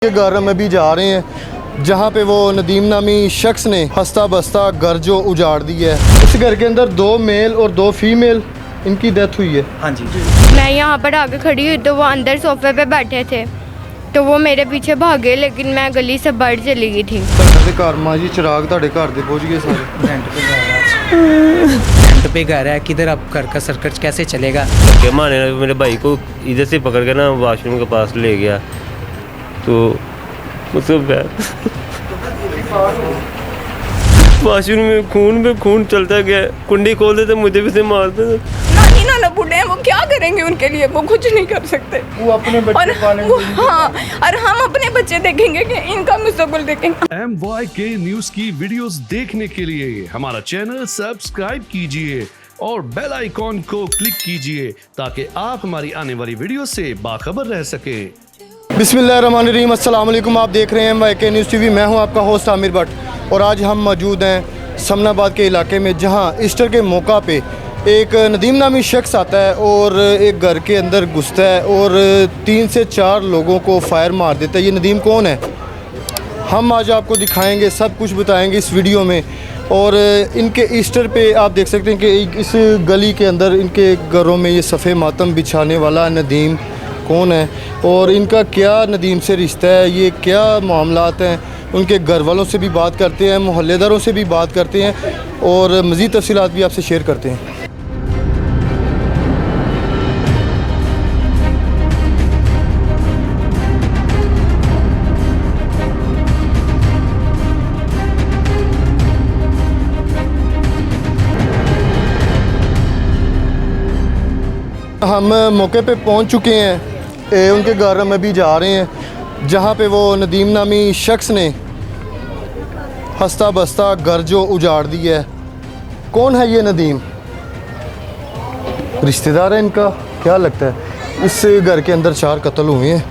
के घर हम अभी जा रहे हैं जहाँ पे वो नदीम नामी शख्स ने हंसता बसता घर जो उजाड़ दी है। इस घर के अंदर 2 मेल और 2 फीमेल इनकी डेथ हुई है। हाँ जी। मैं यहाँ पर आगे खड़ी हुई तो वो अंदर सोफे पे बैठे थे तो वो मेरे पीछे भागे, लेकिन मैं गली से बाहर चली गई थी। घर माँ जी चिराग ताड़े घर दे पहुँच गए सारे। रेंट पे घर है, किधर अब घर का सर्कट कैसे चलेगा? माने ने मेरे भाई को इधर से पकड़ के ना वॉशरूम के पास ले गया तो मतलब वॉशरूम में खून चलता गया। कुंडी खोल देते मुझे भी से मारते थे। नानी नाना बूढ़े हैं, वो क्या करेंगे उनके लिए? वो कुछ नहीं कर सकते। वो अपने बच्चे पालेंगे। हाँ, और हम अपने बच्चे देखेंगे कि इनका मुस्तकबिल देखेंगे। MYK न्यूज की वीडियोस देखने के लिए हमारा चैनल सब्सक्राइब कीजिए और बेल आइकॉन को क्लिक कीजिए ताकि आप हमारी आने वाली वीडियो से बाखबर रह सकें। बिस्मिल्लाहिर्रहमानिर्रहीम, अस्सलाम वालेकुम। आप देख रहे हैं MYK न्यूज़ TV। मैं हूं आपका होस्ट आमिर भट्ट और आज हम मौजूद हैं समनाबाद के इलाके में, जहां ईस्टर के मौका पे एक नदीम नामी शख्स आता है और एक घर के अंदर घुसता है और 3 से 4 लोगों को फायर मार देता है। ये नदीम कौन है हम आज आपको दिखाएंगे, सब कुछ बताएंगे इस वीडियो में। और इनके ईस्टर पे आप देख सकते हैं कि इस गली के अंदर इनके घरों में ये सफ़े मातम बिछाने वाला नदीम कौन है और इनका क्या नदीम से रिश्ता है, ये क्या मामलात हैं। उनके घर वालों से भी बात करते हैं, मोहल्लेदारों से भी बात करते हैं और मज़ीद तफसीलात भी आपसे शेयर करते हैं। हम मौके पे पहुंच चुके हैं, उनके घर हम अभी जा रहे हैं जहां पे वो नदीम नामी शख्स ने हंसता बसता घर जो उजाड़ दिया है। कौन है ये नदीम? रिश्तेदार है इनका? क्या लगता है? इस घर के अंदर 4 कत्ल हुए हैं।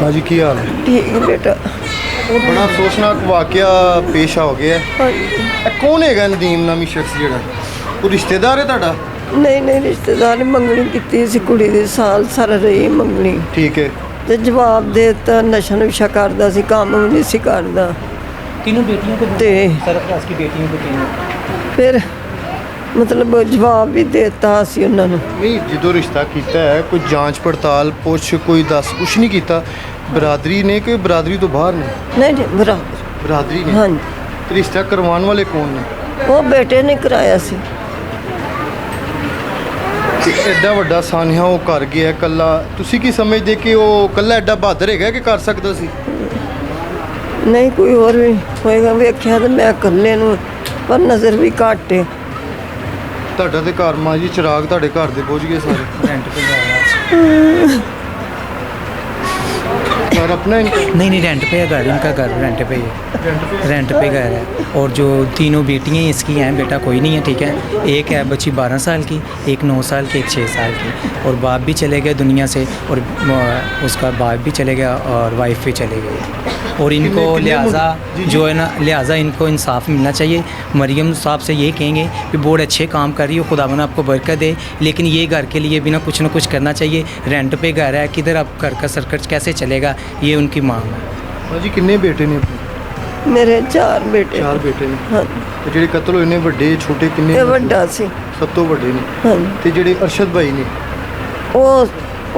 हाँ जी, क्या हाल है? ठीक है बेटा। बड़ा अफसोसनाक वाकया पेश हो गया है। कौन है नदीम नामी शख्स जेड़ा? वो रिश्तेदार है ਤੁਹਾਡਾ? नहीं रिश्तेदार ने मंगनी की सी कुड़ी दी, साल सारा रही मंगनी। ठीक है। ते जवाब देता नशा नुशा करदा सी, काम भी नहीं सी करदा। तीनों बेटियों को ते सरफराज की बेटियों को तीनों फिर मतलब जवाब भी देता सी उन्हां नूं। नहीं, जो रिश्ता किया है कोई जांच पड़ताल पुछ कोई दस कुछ नहीं किया बरादरी ने कि बरादरी तो बाहर ने? नहीं बराबर बरादरी ने। हाँ तो रिश्ता करवाने वाले कौन ने? वो बेटे ने कराया सी। एडा वड्डा सानिया वो कर गया है कल्ला। तुसी की समझदे कि वो कल्ला एडा बहादुर है कि कर सकदा सी? नहीं कोई और भी होएगा, वेख्या तो मैं कल्ले नूं, पर नज़र भी घट है। ਤੁਹਾਡਾ ਤੇ ਘਰ ਮਾਂ ਜੀ चिराग ਤੁਹਾਡੇ घर ਦੇ ਪਹੁੰਚ ਗਏ ਸਾਰੇ। रेंट पे घर है। घर अपना इनका? नहीं रेंट पे है घर, इनका घर रेंट पे ही है। रेंट पे घर है और जो तीनों बेटियाँ इसकी हैं, बेटा कोई नहीं है, ठीक है। एक है बच्ची 12 साल की, एक 9 साल की, एक 6 साल की। और बाप भी चले गए दुनिया से और उसका बाप भी चले गया और वाइफ भी चले गई। और इनको लिहाजा जो है ना, लिहाजा इनको इंसाफ मिलना चाहिए। मरियम साहब से ये कहेंगे कि बहुत अच्छे काम कर रही हो, खुदावन आपको बरकत दे, लेकिन ये घर के लिए भी ना कुछ करना चाहिए। रेंट पे घर है, किधर अब घर का सर्कट कैसे चलेगा, ये उनकी मांग है। मां जी किन्ने बेटे ने? मेरे 4 बेटे। 4 बेटे ने। हाँ ਤੇ ਜਿਹੜੇ ਕਤਲ ਹੋਏ ਨੇ ਵੱਡੇ ਛੋਟੇ ਕਿੰਨੇ? ये वड्डा सी। ਸਭ ਤੋਂ ਵੱਡੇ ਨੇ। हाँ ਤੇ ਜਿਹੜੇ ਅਰਸ਼ਦ ਭਾਈ ਨੇ? वो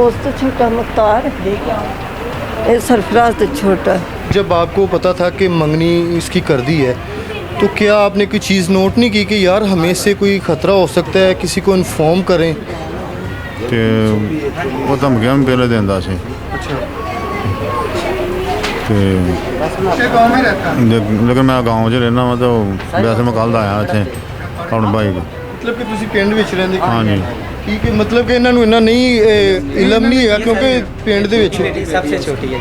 उस तो छोटा मुख्तार, ये सरफराज तो छोटा। जब आपको पता था कि मंगनी इसकी कर दी है तो क्या आपने कोई चीज़ नोट नहीं की कि यार हमें से कोई ख़तरा हो सकता है, किसी को इन्फॉर्म करें? ਤੇ ਉਹ ਧਮਕੀਆਂ ਵੀ ਪਹਿਲੇ ਦਿੰਦਾ ਸੀ अच्छा। ਤੇ ਲੇਕਿਨ ਮੈਂ ਗਾँव 'ਚ ਰਹਿਣਾ ਵਾ ਤਾਂ ਵੈਸੇ ਮੈਂ ਕੱਲ੍ਹ ਦਾ ਆਇਆ ਇੱਥੇ ਆਪਣੇ ਭਾਈ ਕੋਲ। मतलब कि ਤੁਸੀਂ ਪਿੰਡ ਵਿੱਚ ਰਹਿੰਦੇ? ਹਾਂਜੀ। ठीक है, मतलब कि ਇਹਨਾਂ ਨੂੰ ਇੰਨਾ ਨਹੀਂ ਇਲਮ ਨਹੀਂ ਹੈਗਾ ਕਿਉਂਕਿ ਪਿੰਡ ਦੇ ਵਿੱਚ बेटी सबसे छोटी है,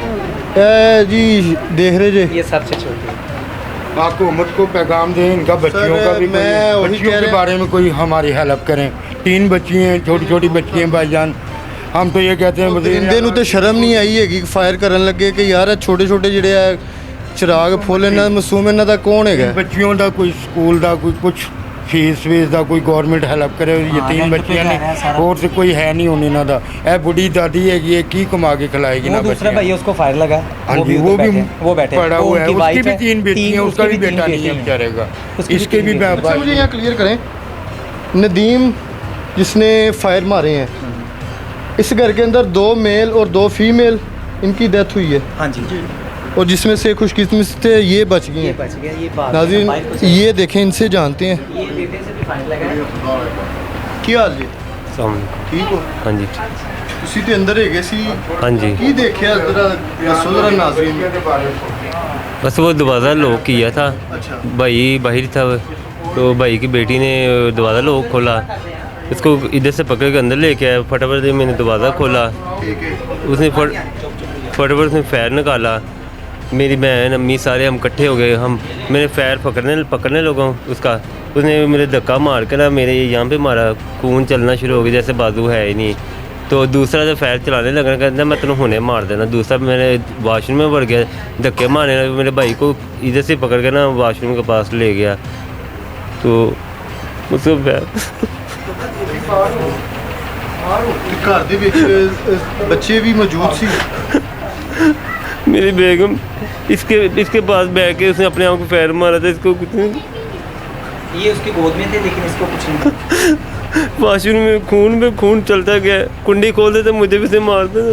ਇਹ ਜੀ देख रहे जे ये सबसे छोटी है। हुकूमत को पैगाम दें, इनका बच्चियों सर, का भी मैं वही बच्चियों कह के रहा- बारे में कोई हमारी हेल्प करें। 3 बच्ची हैं, छोटी छोटी बच्ची हैं भाईजान। हम तो ये कहते हैं ਇਹਦੇ ਨੂੰ ਤੇ ਸ਼ਰਮ ਨਹੀਂ ਆਈ ਹੈਗੀ ਫਾਇਰ ਕਰਨ ਲੱਗੇ ਕਿ ਯਾਰ ਇਹ ਛੋਟੇ ਛੋਟੇ ਜਿਹੜੇ ਆ ਚਿਰਾਗ ਫੁੱਲ ਇਹਨਾਂ ਮਾਸੂਮ ਇਹਨਾਂ ਦਾ ਕੌਣ ਹੈਗਾ? बच्चियों का कोई स्कूल का कोई कुछ फीस वीस का कोई गौरमेंट हेल्प करे यतीम rent पे बच्चियां घर है ने सारा। और से कोई है नहीं होने ना दा ए बुढ़ी दादी है ये की कमा के खिलाएगी वो ना दूसरा बच्चियां। भाई है, उसको फायर लगा। हाँ जी, उधर वो भी वो बैठे पड़ा वो हुआ है, उनकी उसकी wife भी है, 3 बेटियां हैं, उसका भी उसकी बेटा नहीं है बेटियां बेचारे का, उसकी भी इसके भी 3 बेटियां। अच्छा मुझे यहाँ क्लियर करें, नदीम जिसने फायर मारे हैं, इस घर के अंदर 2 मेल और 2 फीमेल इनकी डेथ हुई है, हाँ जी, और जिसमें से खुशकिस्मत से ये बच गई ये हैं। बच गया। ये बात नाज़रीन ये देखें, इनसे जानते हैं ये बेटे से भी फायर लगा है। ਕੀ ਹਾਲ ਜੀ? ਸਾਹਮਣੇ ਠੀਕ ਹੋ? ਹਾਂਜੀ ਤੁਸੀਂ ਤੇ ਅੰਦਰ ਹੈਗੇ ਸੀ, ਹਾਂਜੀ ਕੀ ਦੇਖਿਆ ਜ਼ਰਾ ਦੱਸੋ ਜ਼ਰਾ ਨਾਜ਼ਰੀਨ। बस वो दरवाज़ा लॉक किया था, अच्छा भाई बाहर था, तो भाई की बेटी ने दरवाज़ा लॉक खोला, उसको इधर से पकड़ के अंदर लेके आया, फटाफट से मैंने दरवाज़ा खोला, ठीक है। उसने फटाफट उसने फायर निकाला, मेरी बहन अम्मी सारे हम इकट्ठे हो गए, हम मैंने फायर पकड़ने लगा उसका, उसने मेरे धक्का मार कर ना मेरे यहाँ पे मारा, खून चलना शुरू हो गया, जैसे बाजू है ही नहीं। तो दूसरा जो फायर चलाने लगा, कहता मैं तेन हुने मार देना। दूसरा मैंने वाशरूम में बढ़ गया, धक्के मारने लगा, मेरे भाई को इधर से पकड़ के ना वाशरूम के पास ले गया, तो उसको घर ਦੇ ਵਿੱਚ ਬੱਚੇ ਵੀ ਮੌਜੂਦ ਸੀ। मेरी बेगम इसके पास बैठ के उसने अपने आप को फायर मारा था, इसको कुछ नहीं, ये उसकी गोद में थे लेकिन इसको कुछ नहीं था। वाशरूम में खून चलता गया, कुंडी खोल देते मुझे भी से मार देता,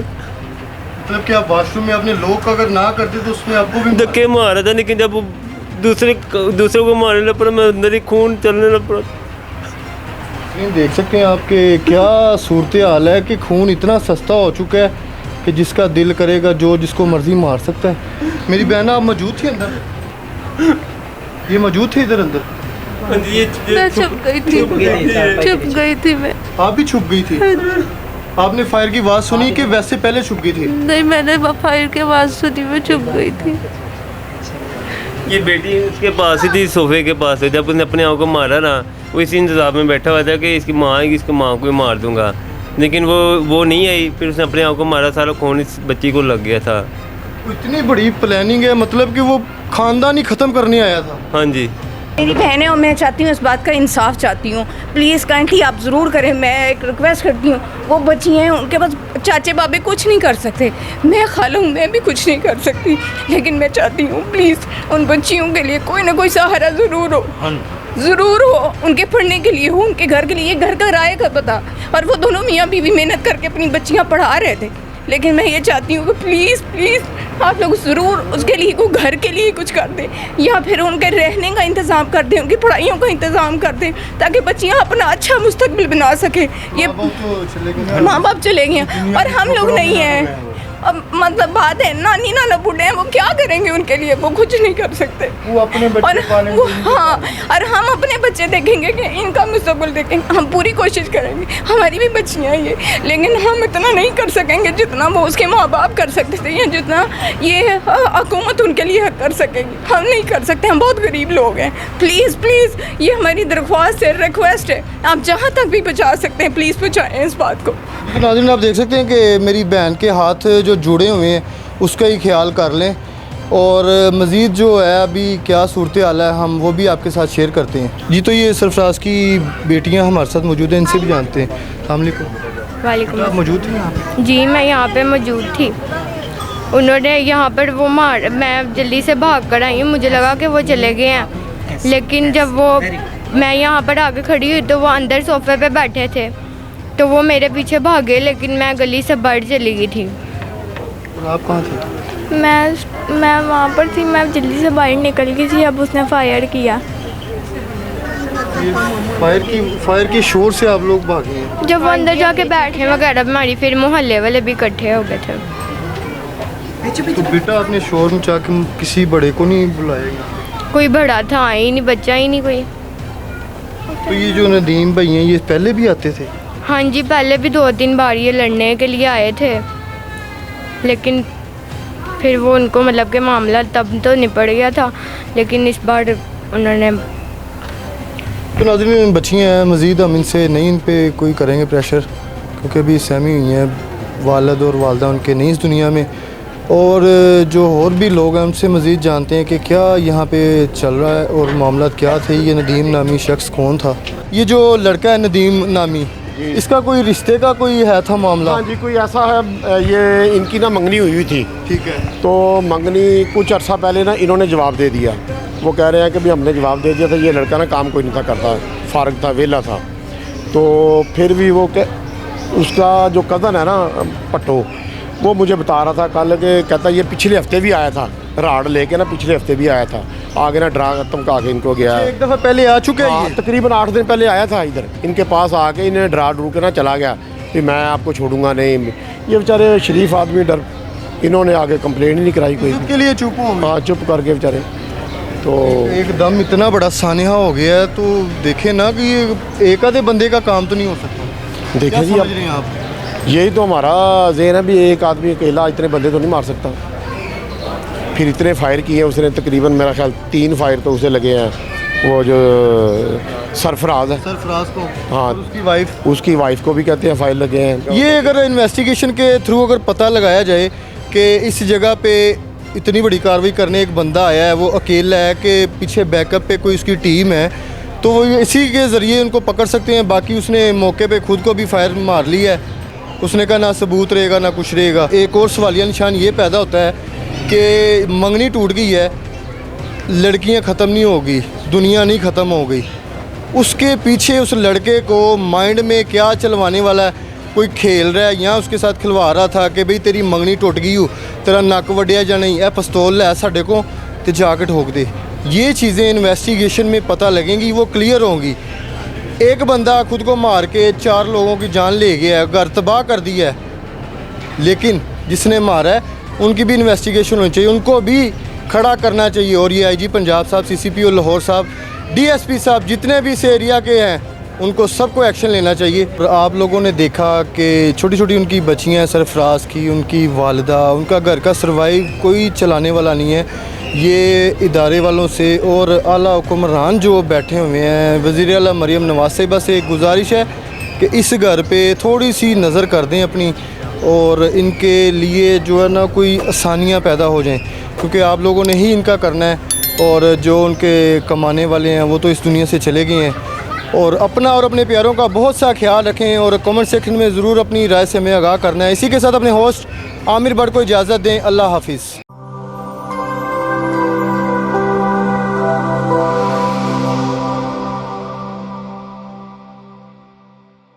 मतलब कि आप वॉशरूम में अपने लॉक अगर ना करते तो उसमें आपको भी धक्के मार रहा था, लेकिन जब वो दूसरे को मारने लग पड़ा, मैं अंदर ही खून चलने लग पड़ा। नहीं देख सकते हैं आपके क्या सूरत हाल है कि खून इतना सस्ता हो चुका है कि जिसका दिल करेगा जो जिसको मर्जी मार सकता है। मेरी बहन आप मौजूद थी अंदर? ये मौजूद थे इधर अंदर? मैं छुप गई थी मैं। आप भी छुप गई थी? आपने फायर की आवाज़ सुनी कि वैसे पहले छुप गई थी? नहीं, मैंने फायर की आवाज़ सुनी, मैं छुप गई थी। ये बेटी उसके पास ही थी, सोफे के पास, जब उसने अपने आप को मारा ना, वो इसी इंतज़ार में बैठा हुआ था कि इसकी माँ आएगी, इसकी माँ को ही मार दूंगा, लेकिन वो नहीं आई, फिर उसने अपने आप को मारा, सारा खून इस बच्ची को लग गया था। इतनी बड़ी प्लानिंग है, मतलब कि वो खानदान ही ख़त्म करने आया था। हाँ जी, मेरी बहन है और मैं चाहती हूँ, इस बात का इंसाफ चाहती हूँ। प्लीज़ काइंडली आप ज़रूर करें, मैं एक रिक्वेस्ट करती हूँ। वो बच्ची हैं, उनके पास चाचे बाबे कुछ नहीं कर सकते, मैं खाला हूँ, मैं भी कुछ नहीं कर सकती, लेकिन मैं चाहती हूँ प्लीज़ उन बच्चियों के लिए कोई ना कोई सहारा ज़रूर हो, उनके पढ़ने के लिए हो, उनके घर के लिए। घर का किराए का पता, और वो दोनों मियाँ बीवी मेहनत करके अपनी बच्चियाँ पढ़ा रहे थे, लेकिन मैं ये चाहती हूँ कि प्लीज़ आप लोग ज़रूर उसके लिए कोई घर के लिए कुछ कर दें, या फिर उनके रहने का इंतज़ाम कर दें, उनकी पढ़ाइयों का इंतज़ाम कर दें, ताकि बच्चियाँ अपना अच्छा मुस्तकबिल बना सकें। ये माँ बाप चले गए हैं और हम लोग नहीं हैं। अब मतलब बात है, नानी नाना बूढ़े हैं, वो क्या करेंगे उनके लिए? वो कुछ नहीं कर सकते। वो अपने बच्चे पालेंगे। हाँ, और हम अपने बच्चे देखेंगे कि इनका मुस्तकबिल देखेंगे, हम पूरी कोशिश करेंगे, हमारी भी बच्चियाँ ये, लेकिन हम इतना नहीं कर सकेंगे जितना वो उसके माँ बाप कर सकते थे, या जितना ये हुकूमत उनके लिए कर सकेगी। हम नहीं कर सकते, हम बहुत गरीब लोग हैं। प्लीज़ ये हमारी दरख्वास्त है, रिक्वेस्ट है, आप जहाँ तक भी पहुँचा सकते हैं प्लीज़ पहुँचाएँ इस बात को। नाज़रीन आप देख सकते हैं कि मेरी बहन के हाथ जो जुड़े हुए हैं उसका ही ख्याल कर लें, और मज़ीद जो है अभी क्या सूरत हाल है हम वो भी आपके साथ शेयर करते हैं। जी तो ये सरफराज की बेटियां हमारे साथ मौजूद हैं, इनसे भी जानते हैं। अस्सलाम वालेकुम। वालेकुम। आप मौजूद थी यहाँ पे? जी मैं यहाँ पे मौजूद थी। उन्होंने यहाँ पर वो मैं जल्दी से भाग कर आई हूँ, मुझे लगा कि वो चले गए हैं, लेकिन जब मैं यहाँ पर आके खड़ी हुई तो वो अंदर सोफे पे बैठे थे, तो वो मेरे पीछे भागे, लेकिन मैं गली से बाहर चली गई थी। और आप कहाँ थे? मैं वहाँ पर थी, मैं जल्दी से बाहर निकल गई थी, अब उसने फायर किया। फायर की शोर से आप लोग भागे हैं? जब वो अंदर जाके बैठे वगैरह हमारी, फिर मोहल्ले वाले भी इकट्ठे हो गए थे। तो बेटा आपने शोर मचा के किसी बड़े को नहीं बुलाएगा? कोई बड़ा था ही नहीं, बच्चा ही नहीं कोई। तो ये जो नदीम भाई हैं ये पहले भी आते थे? हाँ जी, पहले भी 2-3 बार ये लड़ने के लिए आए थे, लेकिन फिर वो उनको मतलब कि मामला तब तो निपट गया था, लेकिन इस बार उन्होंने। तो नाज़रीन बच्चियाँ हैं, मज़ीद हम इनसे नहीं इन पे कोई करेंगे प्रेशर, क्योंकि अभी सहमी हुई हैं, वालिद और वालदा उनके नहीं इस दुनिया में, और जो और भी लोग हैं उनसे मज़ीद जानते हैं कि क्या यहाँ पे चल रहा है और मामला क्या थे। ये नदीम नामी शख्स कौन था? ये जो लड़का है नदीम नामी, इसका कोई रिश्ते का कोई है था मामला? हाँ जी, कोई ऐसा है, ये इनकी ना मंगनी हुई थी। ठीक है। तो मंगनी कुछ अर्सा पहले ना इन्होंने जवाब दे दिया। वो कह रहे हैं कि भी हमने जवाब दे दिया था, ये लड़का ना काम कोई नहीं था करता, फारग था, वेला था। तो फिर भी वो उसका जो कज़न है ना पट्टो, वो मुझे बता रहा था कल के, कहता ये पिछले हफ्ते भी आया था, राड लेके ना पिछले हफ्ते भी आया था, आगे ना डरा धमका के इनको गया। एक दफ़ा पहले आ चुके हैं? तकरीबन 8 दिन पहले आया था इधर, इनके पास आके इन्हें डरा डरू के ना चला गया कि मैं आपको छोड़ूंगा नहीं। ये बेचारे शरीफ आदमी डर, इन्होंने आगे कंप्लेन ही नहीं कराई कोई के लिए चुप हो? हाँ, चुप करके बेचारे। तो एकदम इतना बड़ा सानिहा हो गया है, तो देखे ना कि ये एक आधे बंदे का काम तो नहीं हो सकता। देखें जी, आप यही तो हमारा ज़हन है भी एक आदमी अकेला इतने बंदे तो नहीं मार सकता। फिर इतने फायर किए उसने, तकरीबन मेरा ख्याल 3 फायर तो उसे लगे हैं। वो जो सरफराज है, सरफराज को, हाँ, उसकी वाइफ को भी कहते हैं फायर लगे हैं। ये अगर इन्वेस्टिगेशन के थ्रू अगर पता लगाया जाए कि इस जगह पे इतनी बड़ी कार्रवाई करने एक बंदा आया है, वो अकेला है कि पीछे बैकअप पे कोई उसकी टीम है, तो वो इसी के ज़रिए उनको पकड़ सकते हैं। बाकी उसने मौके पे खुद को भी फायर मार लिया है। उसने कहा ना सबूत रहेगा ना कुछ रहेगा। एक और सवालिया निशान ये पैदा होता है कि मंगनी टूट गई है, लड़कियां ख़त्म नहीं होगी, दुनिया नहीं ख़त्म हो गई। उसके पीछे उस लड़के को माइंड में क्या चलवाने वाला है, कोई खेल रहा है या उसके साथ खिलवा रहा था कि भाई तेरी मंगनी टूट गई हो, तेरा नक वड्या या नहीं, पिस्तौल है साढ़े को तो जाके ठोक दे। ये चीज़ें इन्वेस्टिगेशन में पता लगेंगी, वो क्लियर होंगी। एक बंदा खुद को मार के 4 लोगों की जान ले गया है, घर तबाह कर दिया है, लेकिन जिसने मारा है उनकी भी इन्वेस्टिगेशन होनी चाहिए, उनको भी खड़ा करना चाहिए। और ये IG पंजाब साहब, CCPO लाहौर साहब, DSP साहब, जितने भी इस एरिया के हैं, उनको सबको एक्शन लेना चाहिए। आप लोगों ने देखा कि छोटी छोटी उनकी बच्चियाँ सरफराज की, उनकी वालिदा, उनका घर का सर्वाइव कोई चलाने वाला नहीं है। ये इदारे वालों से और आला हुक्मरान जो बैठे हुए हैं, वज़ीर आला मरीम नवाज़ साहिबा से एक गुजारिश है कि इस घर पे थोड़ी सी नज़र कर दें अपनी, और इनके लिए जो है ना कोई आसानियाँ पैदा हो जाएं, क्योंकि आप लोगों ने ही इनका करना है। और जो उनके कमाने वाले हैं वो तो इस दुनिया से चले गए हैं। और अपना और अपने प्यारों का बहुत सा ख्याल रखें, और कमेंट सेक्शन में ज़रूर अपनी राय से हमें आगाह करना है। इसी के साथ अपने होस्ट आमिर भट्ट को इजाज़त दें। अल्लाह हाफिज़।